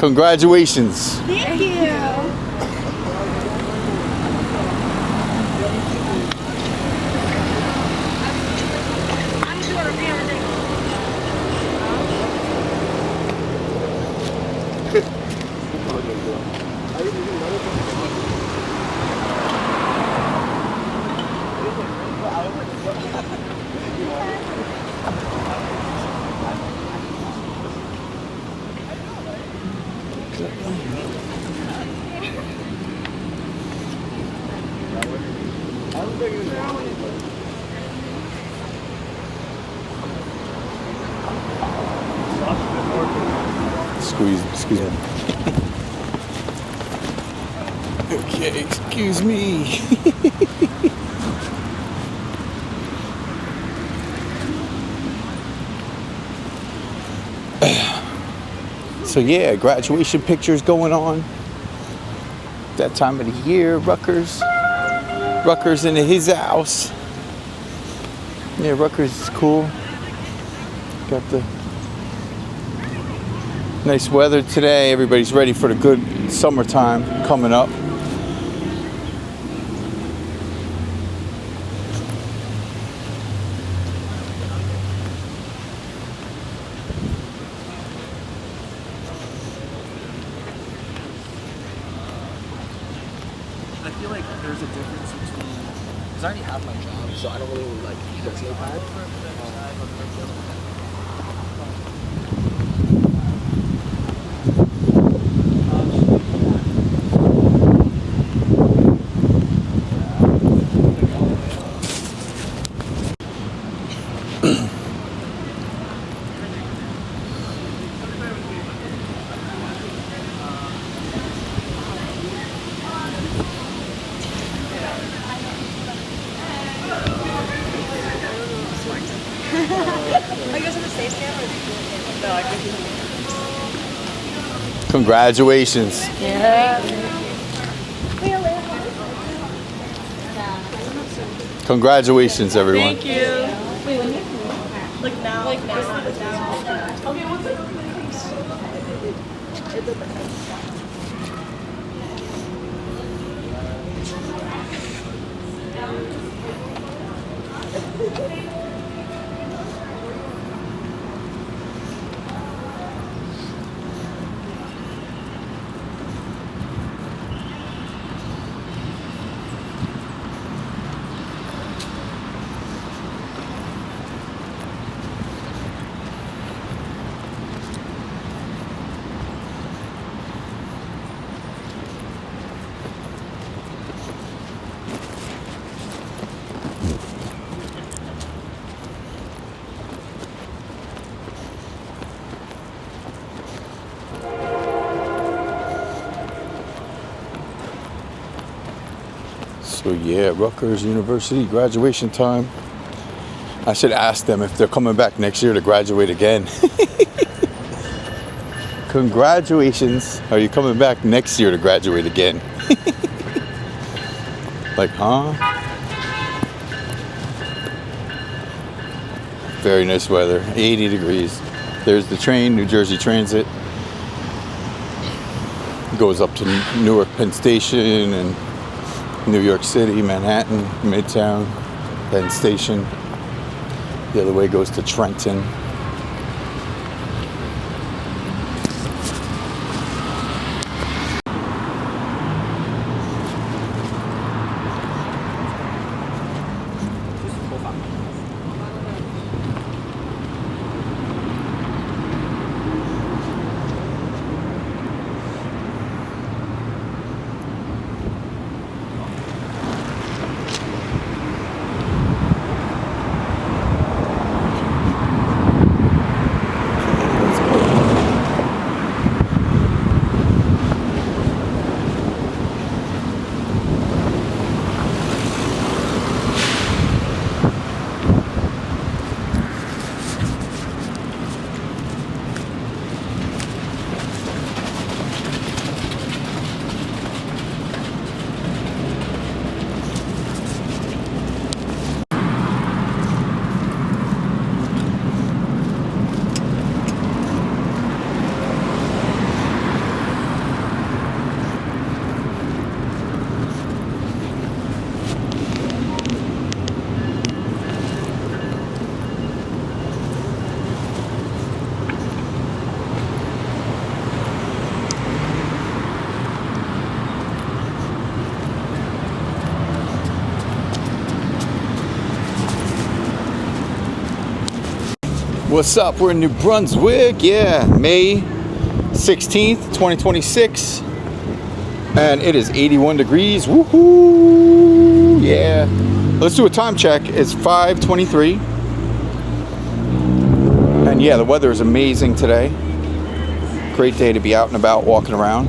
Congratulations. Thank you. Excuse me. Okay, excuse me. So yeah, graduation pictures going on. That time of the year, Rutgers into his house. Yeah, Rutgers is cool. Got the nice weather today. Everybody's ready for the good summertime coming up. I feel like there's a difference between, because I already have my job, so I don't really like fix notepad. I guess in the safe camera. No, I think. Congratulations. Yeah. Congratulations, everyone. Thank you. Like now. Like now. Okay, what's it? So yeah, Rutgers University graduation time. I should ask them if they're coming back next year to graduate again. Congratulations. Are you coming back next year to graduate again? Like, huh? Very nice weather, 80 degrees. There's the train, New Jersey Transit. Goes up to Newark Penn Station and New York City, Manhattan, Midtown, Penn Station. The other way goes to Trenton. What's up? We're in New Brunswick. Yeah, May 16th, 2026. And it is 81 degrees. Woohoo! Yeah. Let's do a time check. It's 5:23. And yeah, the weather is amazing today. Great day to be out and about, walking around.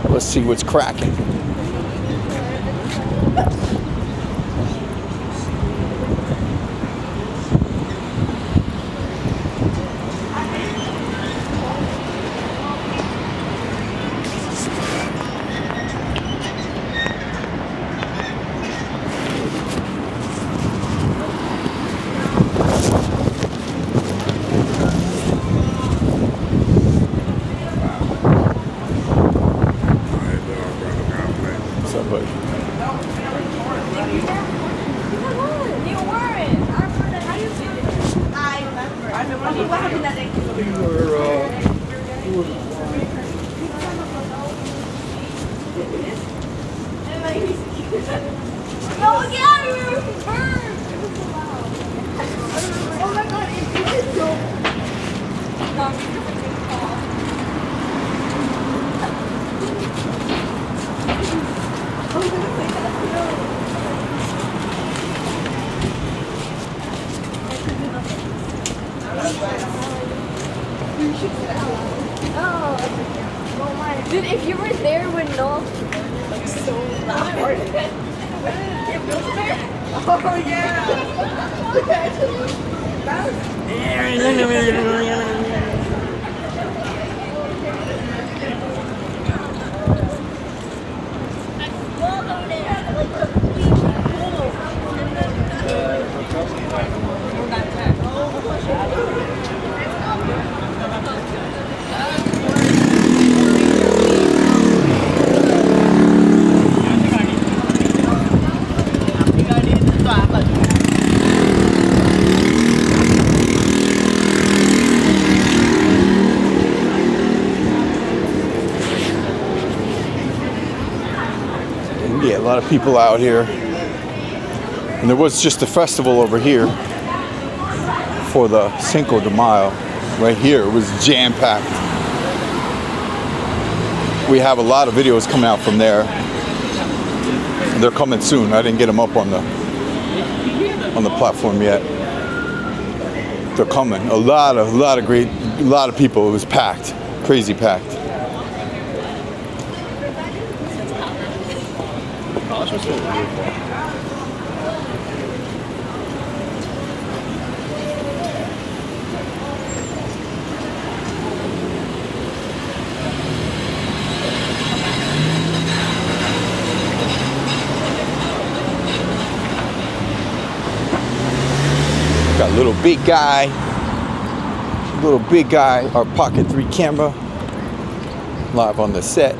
Let's see what's cracking. Dude, if you were there when Noel like so loud. Oh yeah. Yeah, a lot of people out here. And there was just a festival over here for the Cinco de Mayo. Right here, it was jam-packed. We have a lot of videos coming out from there. And they're coming soon. I didn't get them up on the platform yet. They're coming. A lot of people. It was packed, crazy packed. Got little big guy, our Pocket 3 camera, live on the set.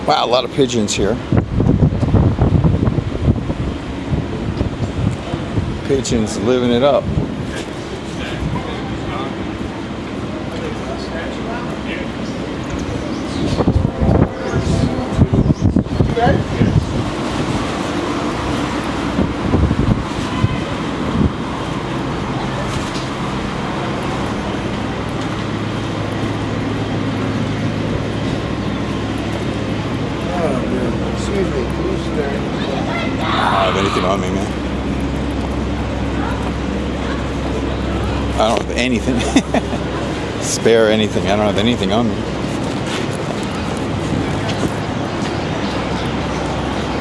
Wow, a lot of pigeons here. Pigeons living it up. I don't have anything on me, man. I don't have anything. Spare anything. I don't have anything on me.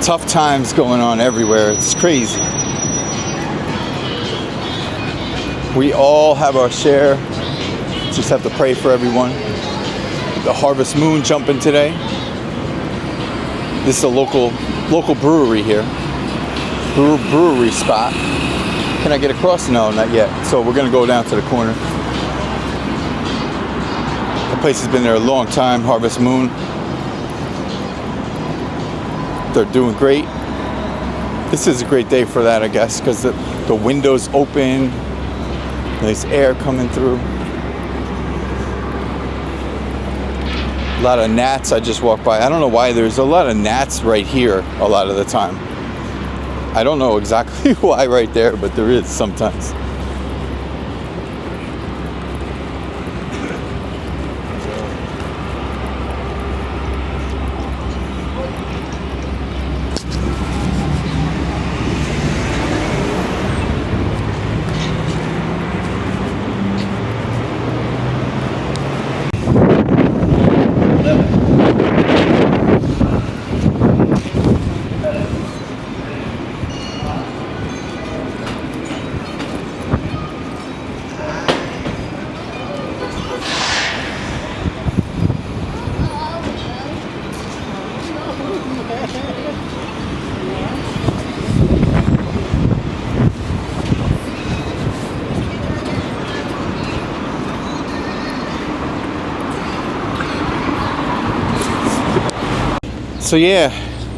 Tough times going on everywhere. It's crazy. We all have our share. Just have to pray for everyone. The Harvest Moon jumping today. This is a local brewery here. Brewery spot. Can I get across? No, not yet. So we're gonna go down to the corner. The place has been there a long time, Harvest Moon. They're doing great. This is a great day for that, I guess, because the windows open, nice air coming through. A lot of gnats. I just walked by. I don't know why there's a lot of gnats right here a lot of the time. I don't know exactly why right there, but there is sometimes. So yeah,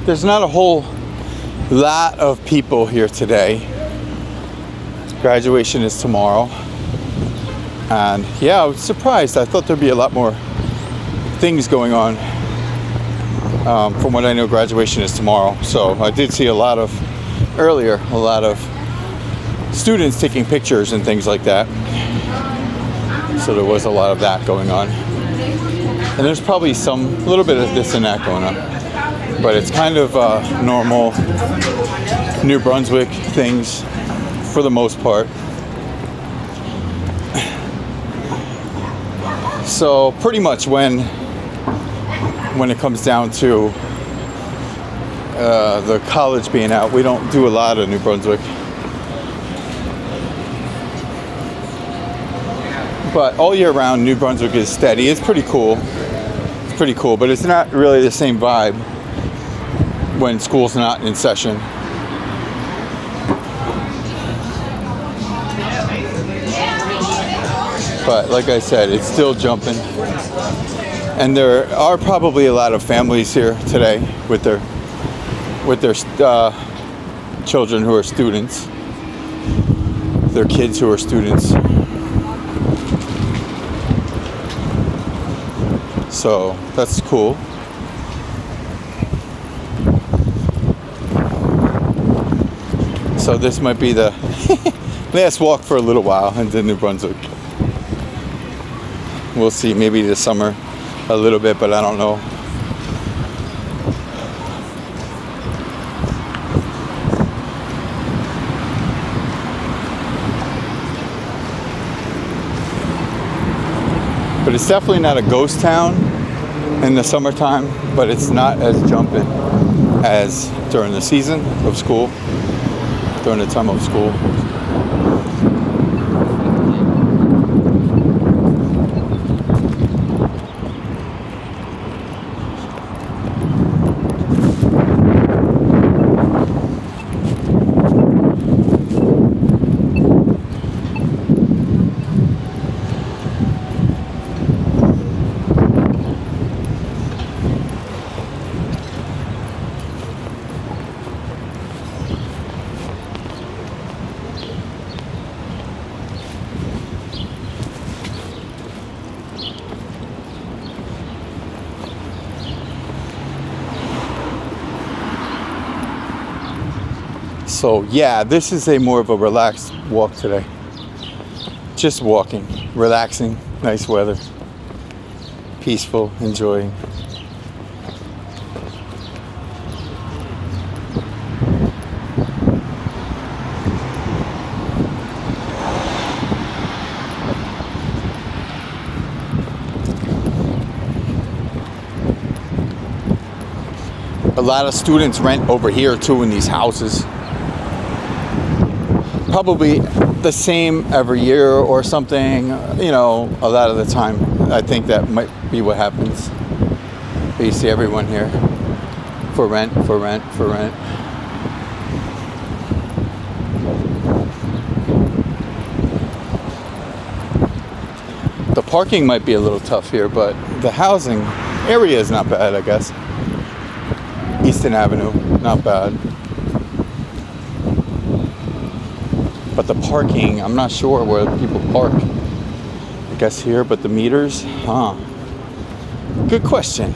there's not a whole lot of people here today. Graduation is tomorrow. And yeah, I was surprised. I thought there'd be a lot more things going on. From what I know, graduation is tomorrow. So I did see a lot of students taking pictures and things like that. So there was a lot of that going on. And there's probably a little bit of this and that going on. But it's kind of normal New Brunswick things for the most part. So pretty much when it comes down to the college being out, we don't do a lot of New Brunswick. But all year round, New Brunswick is steady. It's pretty cool. It's pretty cool, but it's not really the same vibe when school's not in session. But like I said, it's still jumping. And there are probably a lot of families here today with their children who are students, their kids who are students. So that's cool. So this might be the last walk for a little while into New Brunswick. We'll see, maybe this summer a little bit, but I don't know. But it's definitely not a ghost town in the summertime, but it's not as jumping as during the season of school. During the time of school. So yeah, this is a more of a relaxed walk today. Just walking, relaxing, nice weather, peaceful, enjoying. A lot of students rent over here too in these houses. Probably the same every year or something, you know, a lot of the time. I think that might be what happens. But you see everyone here for rent, for rent, for rent. parking might be a little tough here, but the housing area is not bad, I guess. Easton Avenue, not bad. But the parking, I'm not sure where people park. I guess here, but the meters, huh? Good question.